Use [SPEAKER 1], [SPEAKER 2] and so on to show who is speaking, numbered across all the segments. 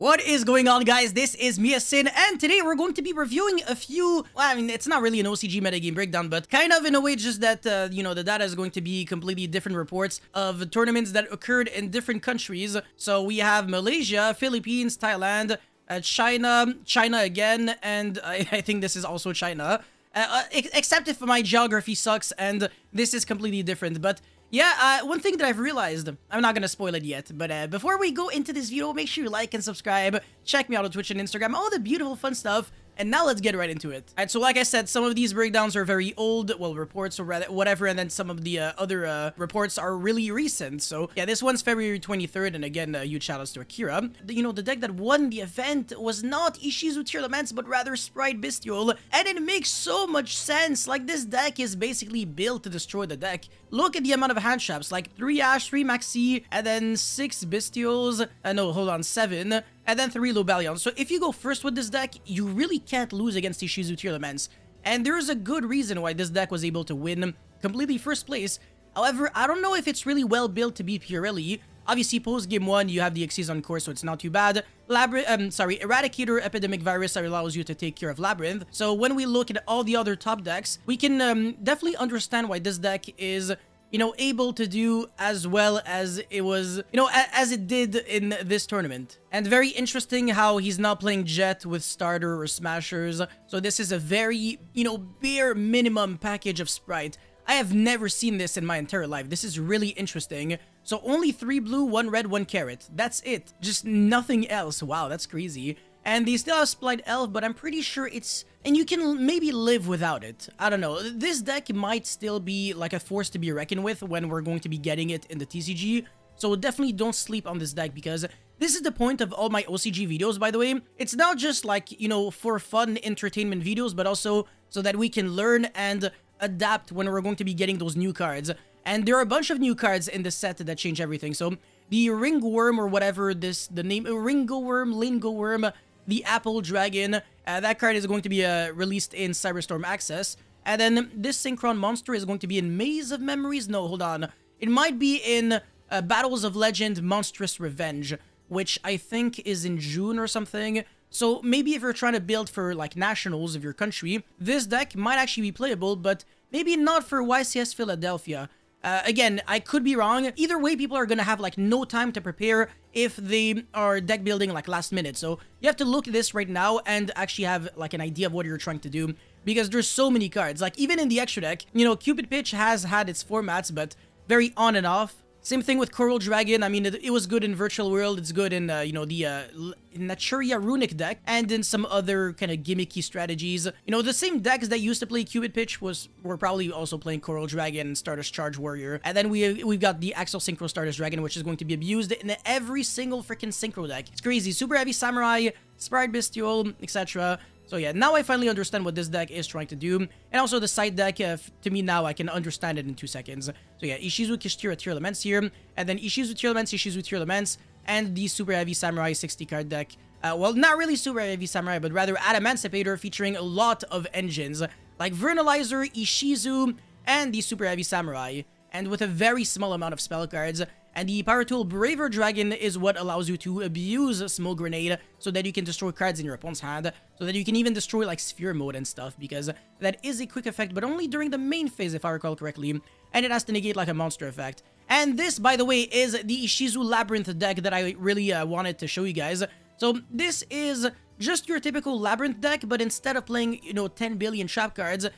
[SPEAKER 1] What is going on, guys? This is Miasin, and today we're going to be reviewing a few, well, I mean, it's not really an OCG metagame breakdown, but kind of in a way just that, the data is going to be completely different reports of tournaments that occurred in different countries. So we have Malaysia, Philippines, Thailand, China again, and I think this is also China. Except if my geography sucks and this is completely different, but yeah, one thing that I've realized, I'm not gonna spoil it yet, but before we go into this video, make sure you like and subscribe, check me out on Twitch and Instagram, all the beautiful fun stuff, and now let's get right into it. Alright, so like I said, some of these breakdowns are very old, well, reports or rather, whatever, and then some of the other reports are really recent. So yeah, this one's February 23rd, and again, huge shoutouts to Akira. The deck that won the event was not Ishizu TEARLAMENTS, but rather Sprite Bestiole, and it makes so much sense. Like, this deck is basically built to destroy the deck. Look at the amount of hand traps, like 3 Ash, 3 Maxi, and then 6 Bestioles, no, hold on, 7, and then 3 Lobalions. So if you go first with this deck, you really can't lose against Ishizu TEARLAMENTS. And there's a good reason why this deck was able to win completely first place. However, I don't know if it's really well built to beat Pirelli. Obviously, post game 1, you have the Xyz on course, so it's not too bad. Eradicator Epidemic Virus allows you to take care of Labyrinth. So when we look at all the other top decks, we can definitely understand why this deck is, able to do as well as it was, as it did in this tournament. And very interesting how he's not playing Jet with Starter or Smashers. So this is a very, bare minimum package of Sprite. I have never seen this in my entire life. This is really interesting. So only 3 blue, 1 red, 1 carrot. That's it. Just nothing else. Wow, that's crazy. And they still have Splight Elf, but I'm pretty sure it's... And you can maybe live without it. I don't know. This deck might still be like a force to be reckoned with when we're going to be getting it in the TCG. So definitely don't sleep on this deck, because this is the point of all my OCG videos, by the way. It's not just like, for fun entertainment videos, but also so that we can learn and adapt when we're going to be getting those new cards. And there are a bunch of new cards in the set that change everything. So the Ringworm or whatever the name, Lingoworm, the Apple Dragon, that card is going to be released in Cyberstorm Access. And then this Synchron Monster is going to be in Maze of Memories. No, hold on. It might be in Battles of Legend Monstrous Revenge, which I think is in June or something. So maybe if you're trying to build for like nationals of your country, this deck might actually be playable, but maybe not for YCS Philadelphia. Again, I could be wrong. Either way, people are gonna have like no time to prepare if they are deck building like last minute. So you have to look at this right now and actually have like an idea of what you're trying to do, because there's so many cards. Like even in the extra deck, Cupid Pitch has had its formats, but very on and off. Same thing with Coral Dragon. I mean, it was good in Virtual World. It's good in, the Naturia Runic deck, and in some other kind of gimmicky strategies. The same decks that used to play Cupid Pitch were probably also playing Coral Dragon and Stardust Charge Warrior. And then we've got the Axel Synchro Stardust Dragon, which is going to be abused in every single freaking Synchro deck. It's crazy. Super Heavy Samurai, Sprite Bestiole, etc. So yeah, now I finally understand what this deck is trying to do. And also the side deck, to me now, I can understand it in 2 seconds. So yeah, Ishizu Kishitira TEARLAMENTS here. And then Ishizu TEARLAMENTS, and the Super Heavy Samurai 60 card deck. Well, not really Super Heavy Samurai, but rather Adamancipator, featuring a lot of engines, like Vernalizer, Ishizu, and the Super Heavy Samurai. And with a very small amount of spell cards. And the Power Tool Braver Dragon is what allows you to abuse Smoke Grenade so that you can destroy cards in your opponent's hand, so that you can even destroy like Sphere Mode and stuff, because that is a quick effect, but only during the main phase if I recall correctly, and it has to negate like a monster effect. And this, by the way, is the Ishizu Labyrinth deck that I really wanted to show you guys. So this is just your typical Labyrinth deck, but instead of playing, 10 billion trap cards,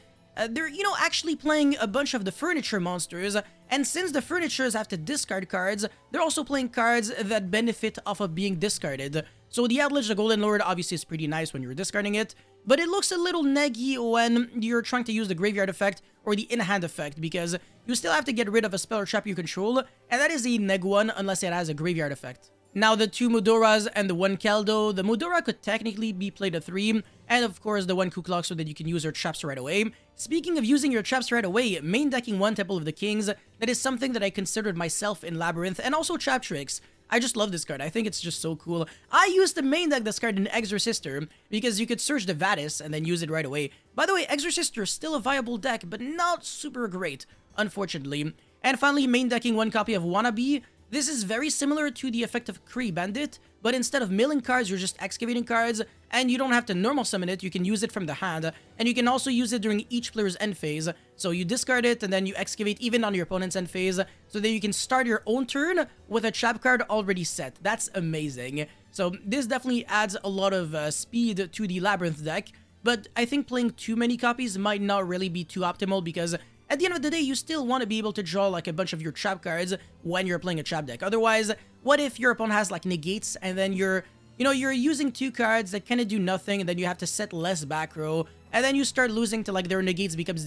[SPEAKER 1] they're, actually playing a bunch of the furniture monsters, and since the furnitures have to discard cards, they're also playing cards that benefit off of being discarded. So the Outledge, the Golden Lord, obviously is pretty nice when you're discarding it, but it looks a little neggy when you're trying to use the Graveyard effect or the in-hand effect, because you still have to get rid of a spell or trap you control, and that is a neg one unless it has a Graveyard effect. Now, the 2 Mudoras and the 1 Kaldo, the Mudora could technically be played at 3, and of course the 1 Kuklok so that you can use your traps right away. Speaking of using your traps right away, main decking 1 Temple of the Kings, that is something that I considered myself in Labyrinth, and also Trap Tricks. I just love this card. I think it's just so cool. I used to main deck this card in Exorcister, because you could search the Vadis and then use it right away. By the way, Exorcister is still a viable deck, but not super great, unfortunately. And finally, main decking 1 copy of Wannabe. This is very similar to the effect of Kree Bandit, but instead of milling cards, you're just excavating cards, and you don't have to normal summon it, you can use it from the hand, and you can also use it during each player's end phase. So you discard it, and then you excavate even on your opponent's end phase, so that you can start your own turn with a trap card already set. That's amazing. So this definitely adds a lot of speed to the Labyrinth deck, but I think playing too many copies might not really be too optimal, because at the end of the day, you still want to be able to draw like a bunch of your trap cards when you're playing a trap deck. Otherwise, what if your opponent has like negates, and then you're using 2 cards that kind of do nothing, and then you have to set less back row, and then you start losing to like their negates because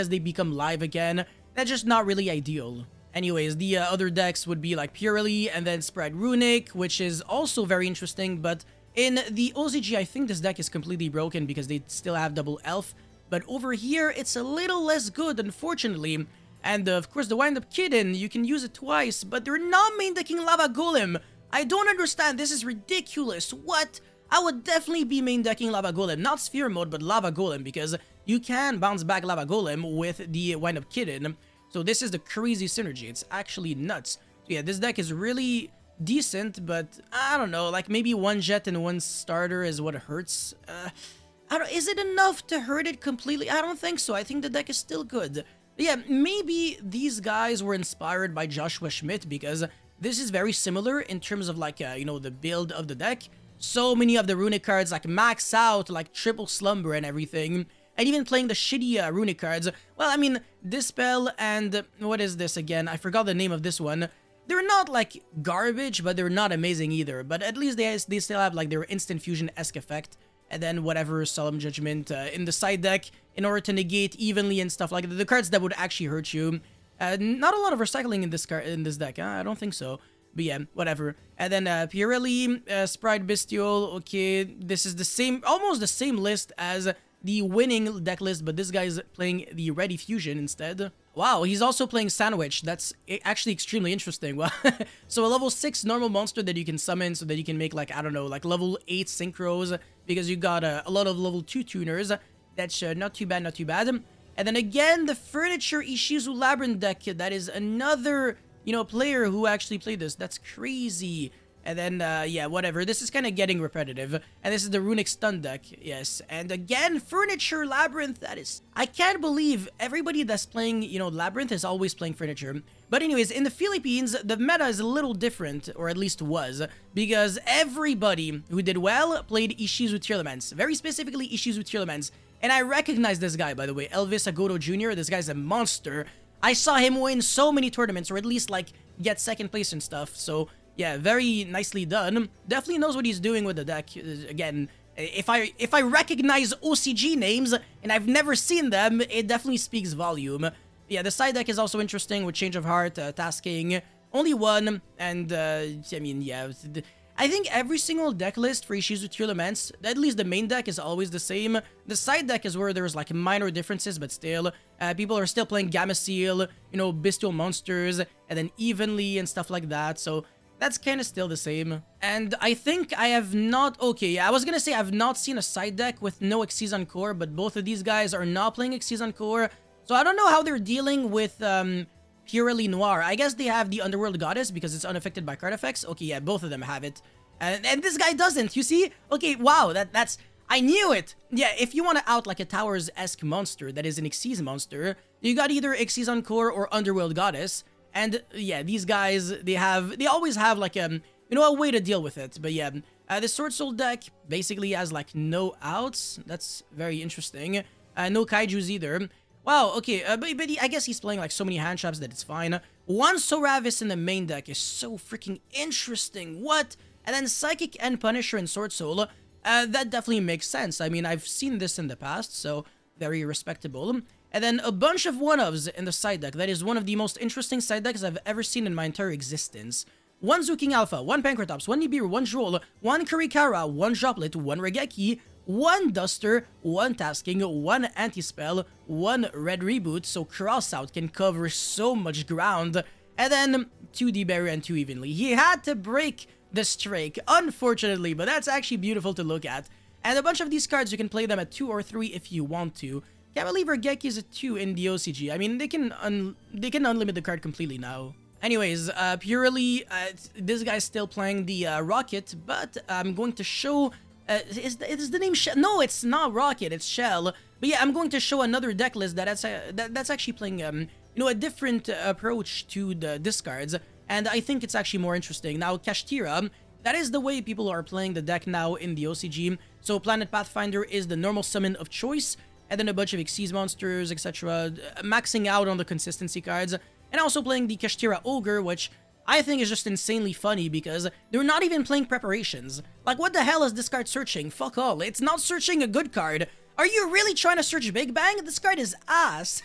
[SPEAKER 1] they become live again. That's just not really ideal. Anyways, the other decks would be like Purely and then Spread Runic, which is also very interesting, but in the OCG, I think this deck is completely broken because they still have double elf. But over here, it's a little less good, unfortunately. And of course, the Wind-Up Kitten, you can use it twice, but they're not main decking Lava Golem. I don't understand, this is ridiculous. What? I would definitely be main decking Lava Golem, not Sphere Mode, but Lava Golem, because you can bounce back Lava Golem with the Wind-Up Kitten. So this is the crazy synergy. It's actually nuts. So yeah, this deck is really decent, but I don't know, like maybe 1 jet and 1 starter is what hurts. Is it enough to hurt it completely? I don't think so. I think the deck is still good. But yeah, maybe these guys were inspired by Joshua Schmidt, because this is very similar in terms of like, the build of the deck. So many of the runic cards like max out, like triple slumber and everything. And even playing the shitty runic cards. Well, I mean, Dispel and what is this again? I forgot the name of this one. They're not like garbage, but they're not amazing either. But at least they still have like their instant fusion-esque effect. And then whatever Solemn Judgment in the side deck in order to negate evenly and stuff like that. The cards that would actually hurt you. Not a lot of recycling in this deck. I don't think so. But yeah, whatever. And then Pirelli, Sprite Bestial. Okay, this is the same, almost the same list as the winning deck list, but this guy's playing the Ready Fusion instead. Wow, he's also playing Sandwich. That's actually extremely interesting. Well, so a level 6 normal monster that you can summon so that you can make like, I don't know, like level 8 synchros, because you got a lot of level 2 tuners. That's not too bad, not too bad. And then again, the Furniture Ishizu Labyrinth deck. That is another, player who actually played this. That's crazy. And then, yeah, whatever. This is kind of getting repetitive. And this is the Runic Stun deck. Yes. And again, Furniture Labyrinth. That is... I can't believe everybody that's playing, Labyrinth is always playing Furniture. But anyways, in the Philippines, the meta is a little different, or at least was, because everybody who did well played Ishizu TEARLAMENTS. Very specifically, Ishizu TEARLAMENTS. And I recognize this guy, by the way. Elvis Agoto Jr. This guy's a monster. I saw him win so many tournaments, or at least, like, get second place and stuff. So... yeah, very nicely done. Definitely knows what he's doing with the deck. Again, if I recognize OCG names and I've never seen them, it definitely speaks volume. Yeah, the side deck is also interesting with Change of Heart, tasking. Only 1, and I mean, yeah. I think every single deck list for Ishizu TEARLAMENTS, at least the main deck is always the same. The side deck is where there's like minor differences, but still, people are still playing Gamma Seal, Bestial Monsters, and then Evenly and stuff like that. So that's kind of still the same. And I think I have not... okay, I was gonna say I've not seen a side deck with no Exceedon Core, but both of these guys are not playing Exceedon Core. So I don't know how they're dealing with Purely Noir. I guess they have the Underworld Goddess because it's unaffected by card effects. Okay, yeah, both of them have it. And this guy doesn't, you see? Okay, wow, that's... I knew it! Yeah, if you want to out like a Towers-esque monster that is an Xyz monster, you got either Exceedon Core or Underworld Goddess. And yeah, these guys, they always have like a way to deal with it. But yeah, the Sword Soul deck basically has like no outs. That's very interesting. No Kaijus either. Wow, okay, but I guess he's playing like so many hand traps that it's fine. One Soravis in the main deck is so freaking interesting. What? And then Psychic and Punisher and Sword Soul. That definitely makes sense. I mean, I've seen this in the past, so very respectable. And then a bunch of one-ofs in the side deck. That is one of the most interesting side decks I've ever seen in my entire existence. 1 Zuking Alpha, 1 Pankratops, 1 Nibiru, 1 Droll, 1 Kurikara, 1 Droplet, 1 Regeki, 1 Duster, 1 Tasking, 1 Anti-Spell, 1 Red Reboot, so Crossout can cover so much ground. And then 2 D-Berry and 2 Evenly. He had to break the streak, unfortunately, but that's actually beautiful to look at. And a bunch of these cards, you can play them at 2 or 3 if you want to. Can't believe Regeki is a 2 in the OCG. I mean, they can unlimit the card completely now. Anyways, purely, this guy's still playing the Rocket, but I'm going to show... is the name Shell? No, it's not Rocket, it's Shell. But yeah, I'm going to show another deck list that's actually playing, you know, a different approach to the discards, and I think it's actually more interesting. Now, Kashtira, that is the way people are playing the deck now in the OCG. So Planet Pathfinder is the normal summon of choice, and then a bunch of Xyz monsters, etc., maxing out on the consistency cards, and also playing the Kashtira Ogre, which I think is just insanely funny because they're not even playing preparations. Like, what the hell is this card searching? Fuck all. It's not searching a good card. Are you really trying to search Big Bang? This card is ass.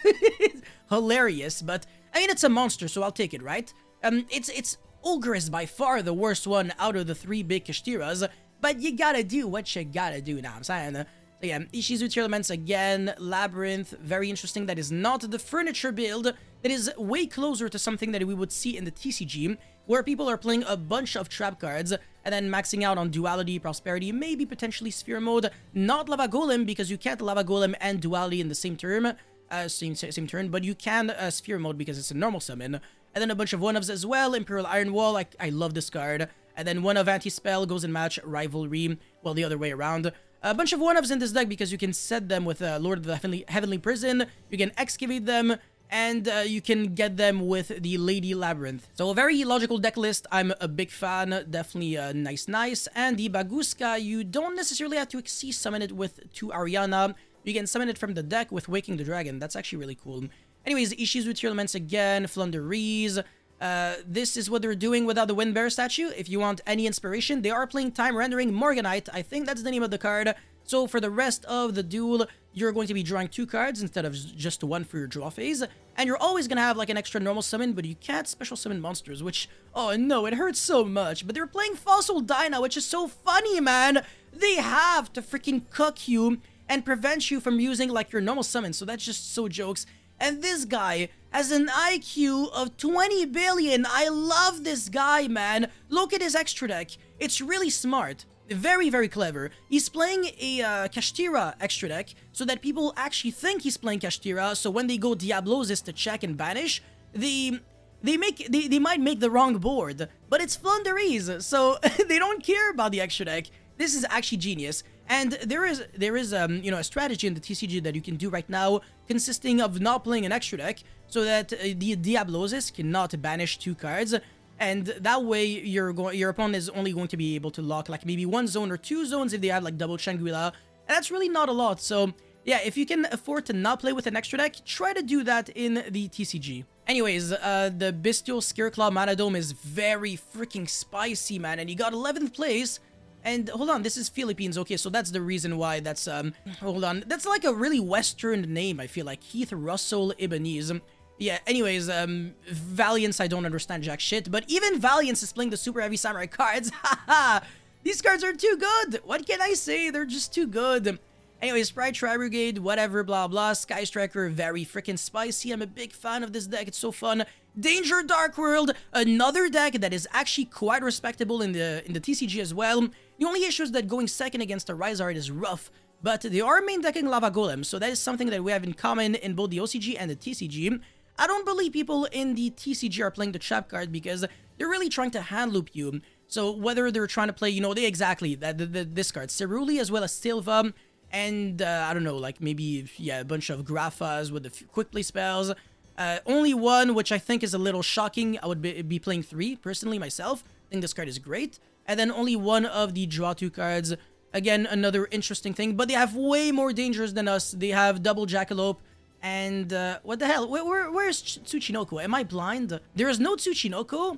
[SPEAKER 1] Hilarious, but I mean, it's a monster, so I'll take it, right? It's Ogre is by far the worst one out of the 3 big Kashtiras, but you gotta do what you gotta do, now I'm saying. So yeah, Ishizu TEARLAMENTS again, Labyrinth, very interesting. That is not the furniture build. That is way closer to something that we would see in the TCG, where people are playing a bunch of trap cards and then maxing out on Duality, Prosperity, maybe potentially Sphere Mode. Not Lava Golem, because you can't Lava Golem and Duality in the same turn, same turn, but you can Sphere Mode because it's a normal summon. And then a bunch of one-ofs as well, Imperial Iron Wall, I love this card. And then one of Anti-Spell goes and match Rivalry, well, the other way around. A bunch of one-ofs in this deck because you can set them with Lord of the Heavenly Prison, you can excavate them, and you can get them with the Lady Labyrinth. So a very logical deck list. I'm a big fan, definitely nice. And the Baguska, you don't necessarily have to Xyz summon it with 2 Ariana. You can summon it from the deck with Waking the Dragon. That's actually really cool. Anyways, Ishizu TEARLAMENTS again, Flunderees. This is what they're doing without the Windbearer statue. If you want any inspiration, they are playing Time Rendering Morganite. I think that's the name of the card. So for the rest of the duel, you're going to be drawing 2 cards instead of just 1 for your draw phase. And you're always going to have like an extra normal summon, but you can't special summon monsters, which, oh no, it hurts so much. But they're playing Fossil Dyna, which is so funny, man. They have to freaking cook you and prevent you from using like your normal summon. So that's just so jokes. And this guy has an IQ of 20 billion. I love this guy, man. Look at his extra deck. It's really smart. Very, very clever. He's playing a Kashtira extra deck so that people actually think he's playing Kashtira. So when they go Diablosis to check and banish, they might make the wrong board. But it's Flunderees, so they don't care about the extra deck. This is actually genius. And there is you know, a strategy in the TCG that you can do right now consisting of not playing an extra deck so that the Diablosis cannot banish 2 cards, and that way your opponent is only going to be able to lock like maybe 1 zone or 2 zones if they have like double Shangri-La, and that's really not a lot. So yeah, if you can afford to not play with an extra deck, try to do that in the TCG. Anyways, the Bestial Scareclaw Manadome is very freaking spicy, man, and he got 11th place. And hold on, this is Philippines. Okay, so that's the reason why that's, hold on. That's like a really Western name, I feel like. Heath Russell Ibanez. Yeah, anyways, Valiance, I don't understand jack shit. But even Valiance is playing the Super Heavy Samurai cards. Haha! These cards are too good! What can I say? They're just too good. Anyways, Pride Tri-Brigade, whatever, blah blah. Sky Striker, very freaking spicy. I'm a big fan of this deck. It's so fun. Danger Dark World, another deck that is actually quite respectable in the TCG as well. The only issue is that going second against a Rizard is rough, but they are main decking Lava Golem, so that is something that we have in common in both the OCG and the TCG. I don't believe people in the TCG are playing the trap card because they're really trying to hand loop you. So whether they're trying to play, you know, this card, Ceruli as well as Silva, and I don't know, like maybe, yeah, a bunch of Graphas with the quick play spells. Only one, which I think is a little shocking. I would be playing 3, personally, myself. I think this card is great. And then only one of the draw 2 cards. Again, another interesting thing. But they have way more dangers than us. They have double Jackalope. And, what the hell? Where's Tsuchinoko? Am I blind? There is no Tsuchinoko?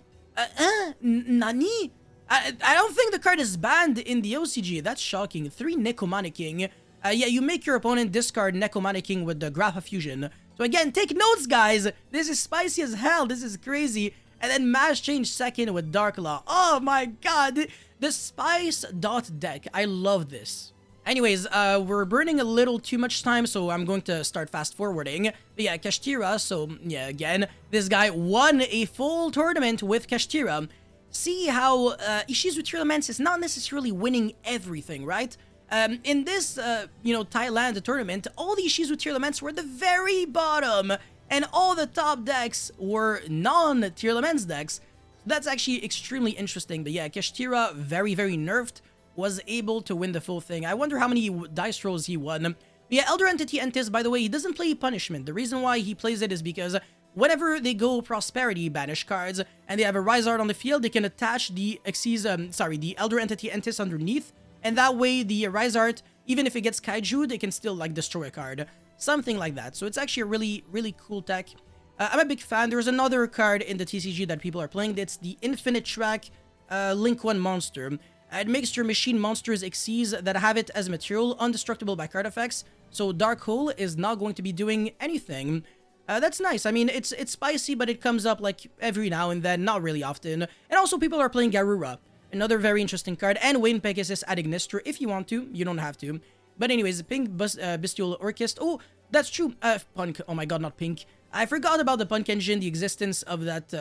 [SPEAKER 1] Nani? I don't think the card is banned in the OCG. That's shocking. 3 Nekomanicking. Yeah, you make your opponent discard Nekomanicking with the Grapha Fusion. So again, take notes, guys. This is spicy as hell. This is crazy. And then Mass Change second with Dark Law. Oh my god. The Spice Dot deck. I love this. Anyways, we're burning a little too much time, so I'm going to start fast forwarding. But yeah, Kashtira. So yeah, again, this guy won a full tournament with Kashtira. See how Ishizu TEARLAMENTS is not necessarily winning everything, right? In this, you know, Thailand tournament, all the Ishizu TEARLAMENTS were at the very bottom. and all the top decks were non-Tearlaments decks. That's actually extremely interesting. But yeah, Kashtira, very, very nerfed, was able to win the full thing. I wonder how many dice rolls he won. But yeah, Elder Entity Entis, by the way, he doesn't play Punishment. The reason why he plays it is because whenever they go Prosperity banish cards and they have a Rise Art on the field, they can attach the the Elder Entity Entis underneath, and that way the Rise Art, even if it gets Kaiju, they can still like destroy a card. Something like that. So it's actually a really, really cool tech. I'm a big fan. There's another card in the TCG that people are playing. It's the Infinite Track Link 1 monster. It makes your machine monsters Xyz that have it as material indestructible by card effects. So Dark Hole is not going to be doing anything. That's nice. I mean, it's spicy, but it comes up like every now and then, not really often. And also people are playing Garura, another very interesting card, and Wayne Pegasus at Ignister if you want to. You don't have to. But anyways, Pink Bestial Orchest. Oh, that's true. Punk. Oh my god, not Pink. I forgot about the Punk Engine, the existence of that,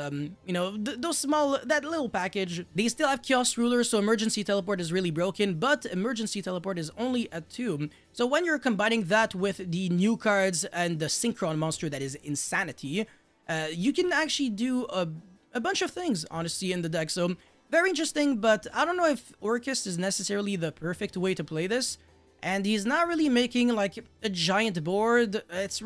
[SPEAKER 1] you know, those small, that little package. They still have Chaos Ruler, so Emergency Teleport is really broken, but Emergency Teleport is only at 2. So when you're combining that with the new cards and the Synchron monster that is Insanity, you can actually do a bunch of things, honestly, in the deck. So very interesting, but I don't know if Orchest is necessarily the perfect way to play this. And he's not really making like a giant board. It's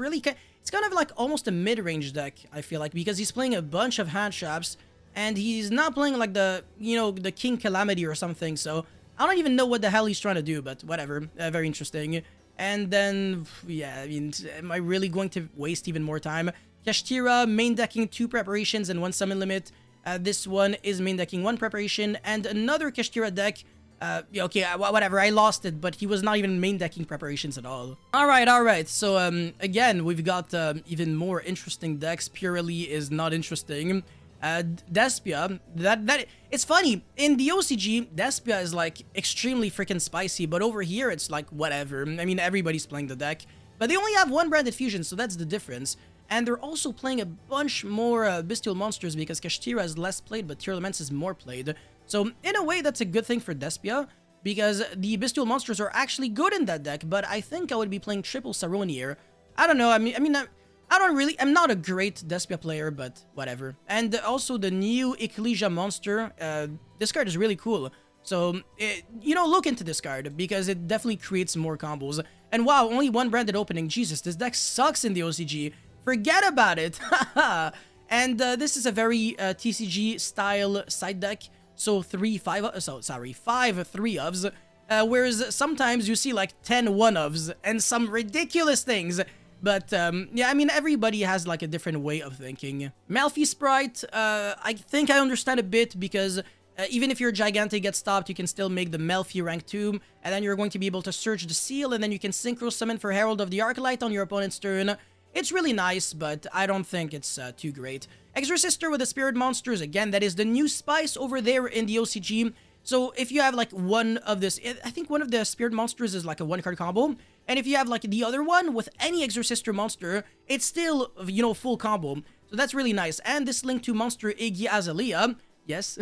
[SPEAKER 1] kind of like almost a mid-range deck, I feel like, because he's playing a bunch of hand traps and he's not playing like the, you know, the King Calamity or something. So I don't even know what the hell he's trying to do, but whatever. Very interesting. And then, yeah, I mean, am I really going to waste even more time? Kashtira, main decking 2 preparations and 1 summon limit. This one is main decking 1 preparation and another Kashtira deck. Okay, whatever, I lost it, but he was not even main decking preparations at all. Alright, so, again, we've got, even more interesting decks. Purely is not interesting. Despia, it's funny, in the OCG, Despia is, like, extremely freaking spicy, but over here, it's, like, whatever. I mean, everybody's playing the deck, but they only have 1 branded fusion, so that's the difference. And they're also playing a bunch more, Bestial Monsters, because Kashtira is less played, but Tearlaments is more played. So, in a way, that's a good thing for Despia, because the Bestial Monsters are actually good in that deck, but I think I would be playing triple Saronier. I don't know, I'm not a great Despia player, but whatever. And also the new Ecclesia Monster, this card is really cool. So, you know, look into this card, because it definitely creates more combos. And wow, only 1 branded opening. Jesus, this deck sucks in the OCG. Forget about it! And this is a very TCG style side deck. So 5 3-ofs, whereas sometimes you see like 10 1-ofs and some ridiculous things. But yeah, I mean, everybody has like a different way of thinking. Malfi Sprite, I think I understand a bit, because even if your Gigantic gets stopped, you can still make the Malfi rank 2, and then you're going to be able to search the seal, and then you can Synchro Summon for Herald of the Arclight on your opponent's turn. It's really nice, but I don't think it's too great. Exorcister with the Spirit Monsters, again, that is the new spice over there in the OCG. So if you have like one of this, I think one of the Spirit Monsters is like a 1-card combo. And if you have like the other one with any Exorcister monster, it's still, you know, full combo. So that's really nice. And this Link 2 monster, Iggy Azalea, yes,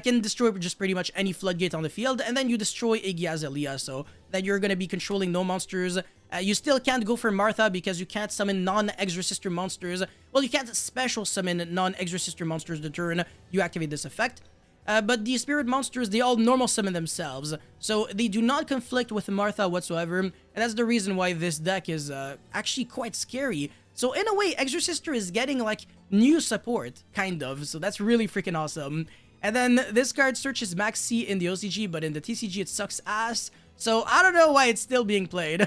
[SPEAKER 1] can destroy just pretty much any floodgate on the field, and then you destroy Iggy Azalea, so that you're going to be controlling no monsters. You still can't go for Martha because you can't summon non-Exorcister monsters. Well, you can't special summon non-Exorcister monsters the turn you activate this effect. But the Spirit Monsters, they all normal summon themselves, so they do not conflict with Martha whatsoever, and that's the reason why this deck is actually quite scary. So in a way, Exorcister is getting like new support, kind of, so that's really freaking awesome. And then this card searches Max C in the OCG, but in the TCG it sucks ass. So I don't know why it's still being played.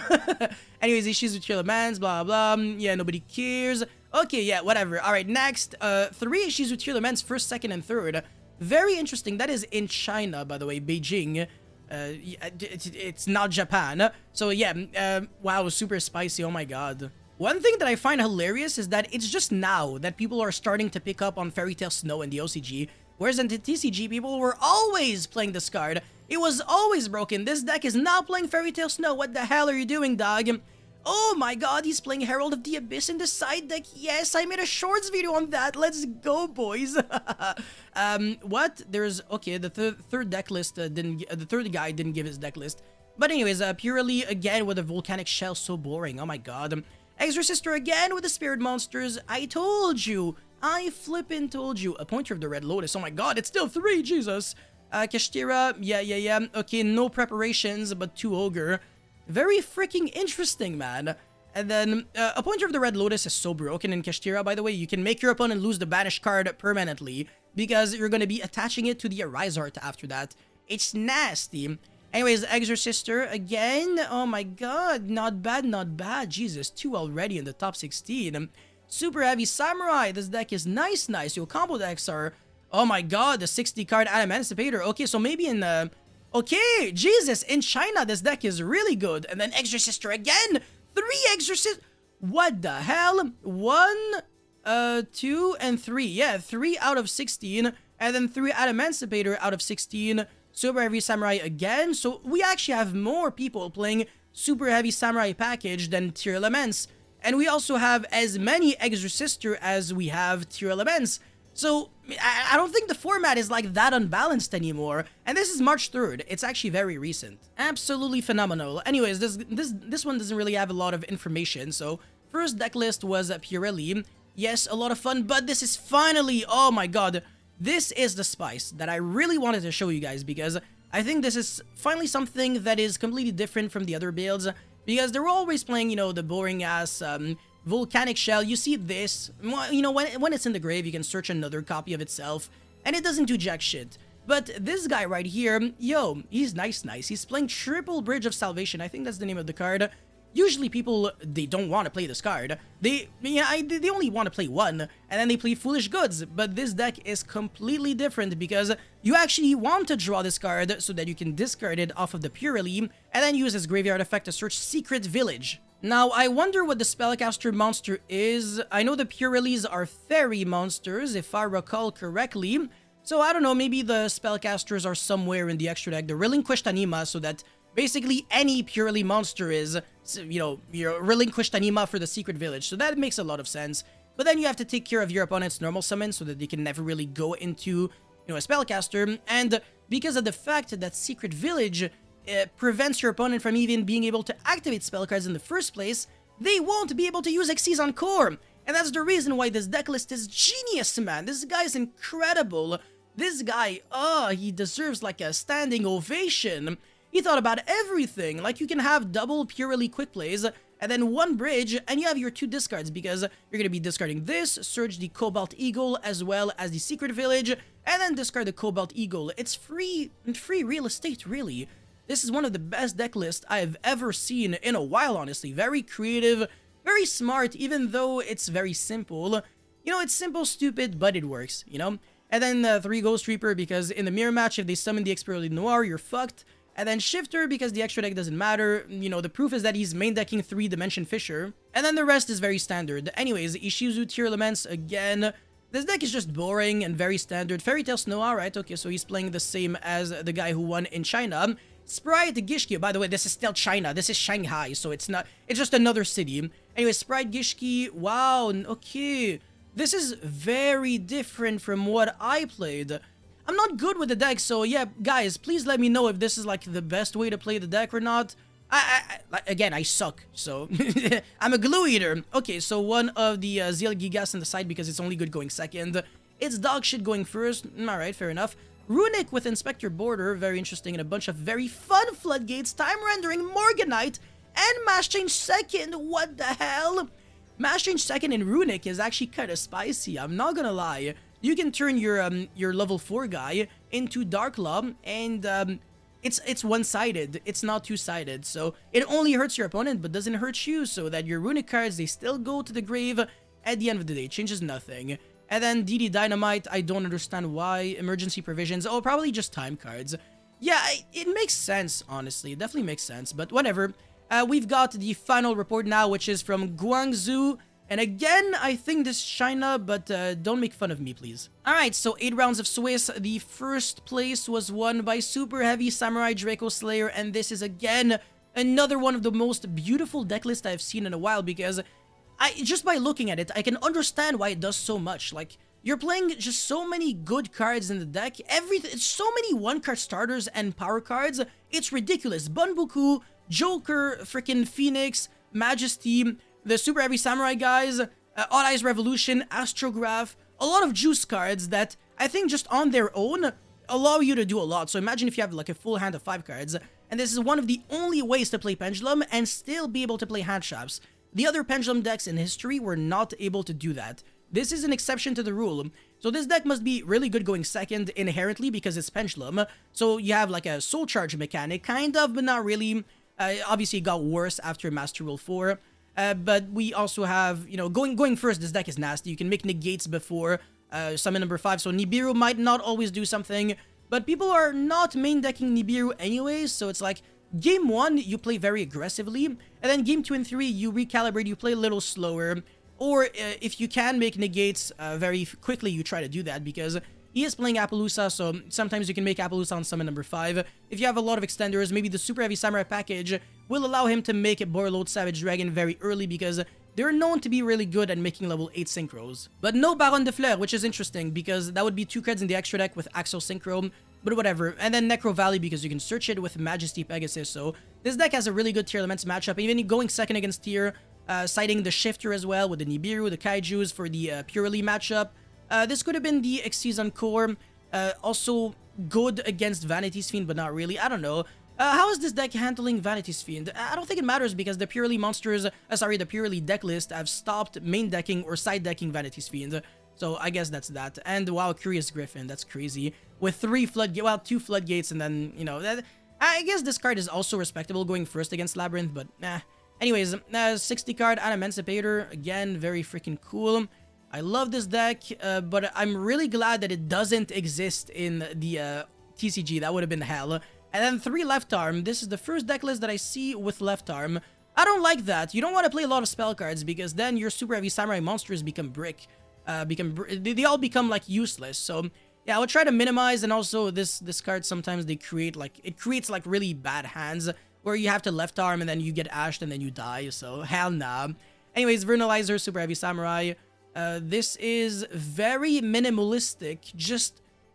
[SPEAKER 1] Anyways, issues with Tearlaments, blah blah. Yeah, nobody cares. Okay, yeah, whatever. Alright, next, 3 issues with Tearlaments, first, second, and third. Very interesting. That is in China, by the way, Beijing. It's not Japan. So yeah, wow, super spicy, oh my god. One thing that I find hilarious is that it's just now that people are starting to pick up on Fairy Tail Snow in the OCG, whereas in the TCG, people were always playing this card. It was always broken. This deck is not playing Fairy Tail Snow. What the hell are you doing, dog? Oh my god, he's playing Herald of the Abyss in the side deck. Yes, I made a shorts video on that. Let's go, boys. What? There's... Okay, the third deck list didn't... the third guy didn't give his deck list. But anyways, purely, again, with a Volcanic Shell, so boring. Oh my god. Exorcister again with the Spirit Monsters. I told you. I flippin' told you. A Pointer of the Red Lotus. Oh my god, it's still 3, Jesus. Kashtira, yeah. Okay, no preparations, but 2 Ogre. Very freaking interesting, man. And then, a Pointer of the Red Lotus is so broken in Kashtira, by the way. You can make your opponent lose the banished card permanently, because you're going to be attaching it to the Arise Art after that. It's nasty. Anyways, Exorcister again. Oh my god, not bad, not bad. Jesus, 2 already in the top 16. Super Heavy Samurai. This deck is nice. Your combo decks are... Oh my god, the 60 card Emancipator. Okay, so maybe in the... Okay, Jesus, in China, this deck is really good. And then Exorcister again. 3 Exorcist... What the hell? 1, 2, and 3. Yeah, 3 out of 16. And then 3 Emancipator out of 16. Super Heavy Samurai again. So we actually have more people playing Super Heavy Samurai package than TEARLAMENTS. And we also have as many Exorcister as we have TEARLAMENTS. So I don't think the format is like that unbalanced anymore. And this is March 3rd. It's actually very recent. Absolutely phenomenal. Anyways, this one doesn't really have a lot of information. So first deck list was Pirelli. Yes, a lot of fun, but this is finally, oh my god, this is the spice that I really wanted to show you guys, because I think this is finally something that is completely different from the other builds, because they're always playing, you know, the boring ass volcanic shell. You see this, you know, when it's in the grave, you can search another copy of itself, and it doesn't do jack shit. But this guy right here, yo, he's nice. He's playing Triple Bridge of Salvation. I think that's the name of the card. Usually people, they don't want to play this card. They only want to play one, and then they play Foolish Goods. But this deck is completely different, because you actually want to draw this card so that you can discard it off of the Pirelli, and then use this graveyard effect to search Secret Village. Now, I wonder what the Spellcaster monster is. I know the Pirellis are fairy monsters, if I recall correctly. So I don't know, maybe the Spellcasters are somewhere in the extra deck. The Relinquished Anima, so that basically any Pirelli monster is, you know, your Relinquished Anima for the Secret Village. So that makes a lot of sense. But then you have to take care of your opponent's normal summon so that they can never really go into, you know, a Spellcaster. And because of the fact that Secret Village prevents your opponent from even being able to activate spell cards in the first place, they won't be able to use Xyz Encore. And that's the reason why this deck list is genius, man. This guy is incredible. This guy, he deserves like a standing ovation. He thought about everything. Like, you can have double Pirelli quick plays, and then 1 bridge, and you have your 2 discards, because you're going to be discarding this, search the Cobalt Eagle, as well as the Secret Village, and then discard the Cobalt Eagle. It's free real estate, really. This is one of the best deck lists I've ever seen in a while, honestly. Very creative, very smart, even though it's very simple. You know, it's simple, stupid, but it works, you know? And then 3 Ghost Reaper, because in the mirror match, if they summon the Experience Noir, you're fucked. And then Shifter, because the extra deck doesn't matter. You know, the proof is that he's main decking 3 Dimension Fisher. And then the rest is very standard. Anyways, Ishizu TEARLAMENTS again. This deck is just boring and very standard. Fairy Tail Snow, alright, okay, so he's playing the same as the guy who won in China. Sprite Gishki, by the way, this is still China. This is Shanghai, so it's not, it's just another city. Anyway, Sprite Gishki, wow, okay. This is very different from what I played. I'm not good with the deck, so yeah, guys, please let me know if this is like the best way to play the deck or not. Again, I suck, so I'm a glue eater. Okay, so one of the Zeal Gigas on the side because it's only good going second. It's dog shit going first. Alright, fair enough. Runic with Inspector Border, very interesting, and a bunch of very fun Floodgates, Time Rendering, Morganite, and Mass Change second. What the hell? Mass Change second in Runic is actually kind of spicy, I'm not gonna lie. You can turn your level 4 guy into Dark Law, and it's one-sided. It's not two-sided, so it only hurts your opponent but doesn't hurt you, so that your Runic cards, they still go to the grave at the end of the day. It changes nothing. And then DD Dynamite, I don't understand why. Emergency Provisions, oh, probably just time cards. Yeah, it makes sense, honestly. It definitely makes sense, but whatever. We've got the final report now, which is from Guangzhou. And again, I think this is China, but don't make fun of me, please. Alright, so 8 rounds of Swiss. The first place was won by Super Heavy Samurai Draco Slayer, and this is again another one of the most beautiful deck lists I've seen in a while, because just by looking at it, I can understand why it does so much. Like, you're playing just so many good cards in the deck. It's so many 1-card starters and power cards. It's ridiculous. Bunbuku, Joker, freaking Phoenix, Majesty, the Super Heavy Samurai guys, Odd Eyes Revolution, Astrograph, a lot of juice cards that I think just on their own allow you to do a lot. So imagine if you have like a full hand of 5 cards, and this is one of the only ways to play Pendulum and still be able to play hand traps. The other Pendulum decks in history were not able to do that. This is an exception to the rule. So this deck must be really good going second inherently because it's Pendulum. So you have like a Soul Charge mechanic, kind of, but not really. Obviously it got worse after Master Rule 4. But we also have, you know, going first, this deck is nasty. You can make negates before summon number 5, so Nibiru might not always do something, but people are not main decking Nibiru anyways, so it's like, game 1, you play very aggressively, and then game 2 and 3, you recalibrate, you play a little slower, or if you can make negates very quickly, you try to do that, because he is playing Appaloosa, so sometimes you can make Appaloosa on summon number 5. If you have a lot of extenders, maybe the Super Heavy Samurai package will allow him to make Borreload Savage Dragon very early, because they're known to be really good at making level 8 synchros. But no Baron de Fleur, which is interesting, because that would be 2 cards in the extra deck with Axel Synchro, but whatever. And then Necro Valley, because you can search it with Majesty Pegasus, so this deck has a really good Tearlaments matchup, even going second against Tier, citing the Shifter as well, with the Nibiru, the Kaijus for the Purely matchup. This could have been the X-Season Core, also good against Vanity's Fiend, but not really, I don't know. How is this deck handling Vanity's Fiend? I don't think it matters because the Purely monsters, the Purely deck list have stopped main decking or side decking Vanity's Fiend. So I guess that's that. And wow, Curious Griffin, that's crazy. With 3 floodgates, well, 2 floodgates, and then, you know, I guess this card is also respectable going first against Labyrinth, but Anyways, 60 card Emancipator, again, very freaking cool. I love this deck, but I'm really glad that it doesn't exist in the TCG. That would have been hell. And then 3 left arm. This is the first deck list that I see with left arm. I don't like that. You don't want to play a lot of spell cards because then your Super Heavy Samurai monsters become brick. They all become like useless. So yeah, I would try to minimize. And also this card sometimes it creates like really bad hands where you have to left arm and then you get ashed and then you die. So hell nah. Anyways, Vernalizer, Super Heavy Samurai. This is very minimalistic.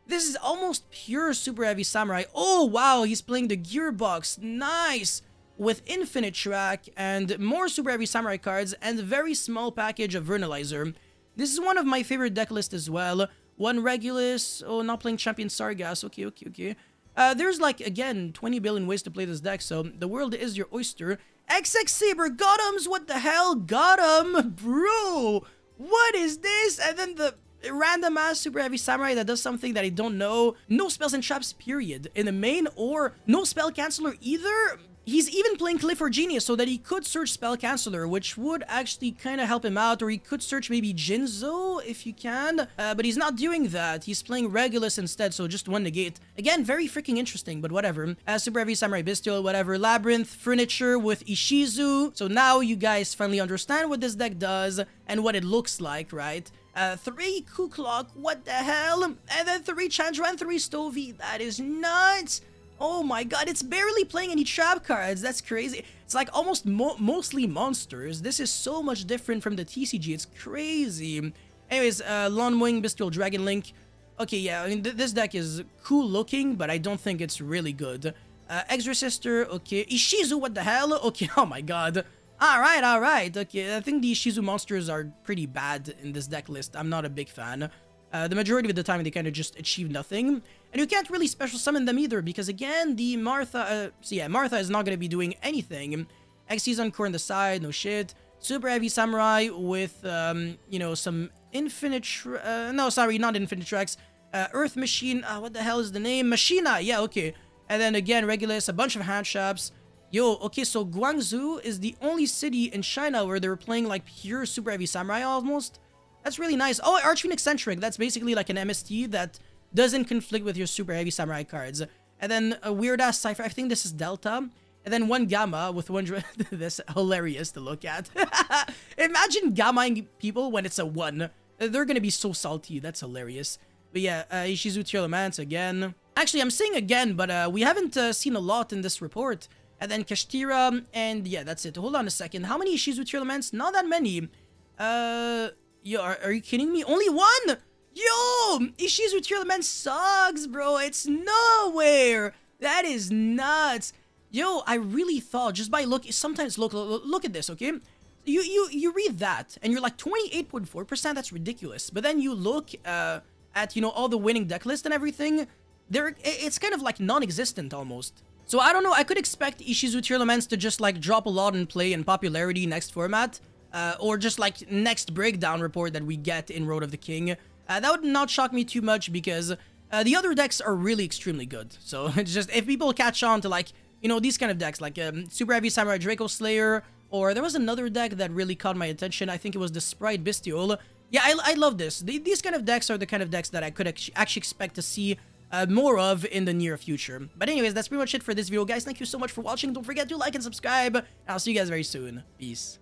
[SPEAKER 1] This is almost pure Super Heavy Samurai. Oh, wow, he's playing the Gearbox. Nice! With Infinite Track and more Super Heavy Samurai cards and a very small package of Vernalizer. This is one of my favorite deck lists as well. 1 Regulus. Oh, not playing Champion Sargas. Okay. There's like, again, 20 billion ways to play this deck, so the world is your oyster. XX Saber, got him! What the hell? Got him! Bro! What is this? And then the random ass Super Heavy Samurai that does something that I don't know. No spells and traps, period. In the main, or no spell canceller either. He's even playing Clifford Genius so that he could search Spell Canceller, which would actually kind of help him out, or he could search maybe Jinzo if you can, but he's not doing that. He's playing Regulus instead, so just 1 negate. Again, very freaking interesting, but whatever. Super Heavy Samurai Bestial, whatever. Labyrinth, Furniture with Ishizu. So now you guys finally understand what this deck does and what it looks like, right? 3 Ku Klok, what the hell? And then 3 Chandra and 3 Stovey. That is nuts! Oh my god, it's barely playing any trap cards. That's crazy. It's like almost mostly monsters. This is so much different from the TCG. It's crazy. Anyways, Lawn Wing, Bestial Dragon Link. Okay, yeah, I mean, this deck is cool looking, but I don't think it's really good. Exorcister, okay. Ishizu, what the hell? Okay, oh my god. Alright. Okay, I think the Ishizu monsters are pretty bad in this deck list. I'm not a big fan. The majority of the time, they kind of just achieve nothing. And you can't really special summon them either, because again, the Martha... Martha is not going to be doing anything. X-Season Core on the side, no shit. Super Heavy Samurai with, you know, some Infinite... no, sorry, not Infinite Tracks. Earth Machine, what the hell is the name? Machina, yeah, okay. And then again, Regulus, a bunch of hand traps. Yo, okay, so Guangzhou is the only city in China where they're playing, like, pure Super Heavy Samurai almost. That's really nice. Oh, Archfiend Eccentric. That's basically like an MST that doesn't conflict with your Super Heavy Samurai cards. And then a weird-ass Cypher. I think this is Delta. And then 1 Gamma with 1... This is hilarious to look at. Imagine Gammaing people when it's a 1. They're gonna be so salty. That's hilarious. But yeah, Ishizu Tearlaments again. Actually, I'm saying again, but we haven't seen a lot in this report. And then Kashtira, and yeah, that's it. Hold on a second. How many Ishizu Tearlaments? Not that many. Yo, are you kidding me? Only 1? Yo! Ishizu Tearlaments sucks, bro. It's nowhere. That is nuts. Yo, I really thought, just by look, sometimes look at this, okay? You read that and you're like 28.4%. That's ridiculous. But then you look at, you know, all the winning deck list and everything. It's kind of like non-existent almost. So I don't know. I could expect Ishizu TEARLAMENTS to just like drop a lot in play and popularity next format, or just like next breakdown report that we get in Road of the King. That would not shock me too much because the other decks are really extremely good. So it's just if people catch on to like, you know, these kind of decks like Super Heavy Samurai Draco Slayer, or there was another deck that really caught my attention. I think it was the Sprite Bestiole. Yeah, I love this. These kind of decks are the kind of decks that I could actually expect to see more of in the near future. But anyways, that's pretty much it for this video, guys. Thank you so much for watching. Don't forget to like and subscribe. And I'll see you guys very soon. Peace.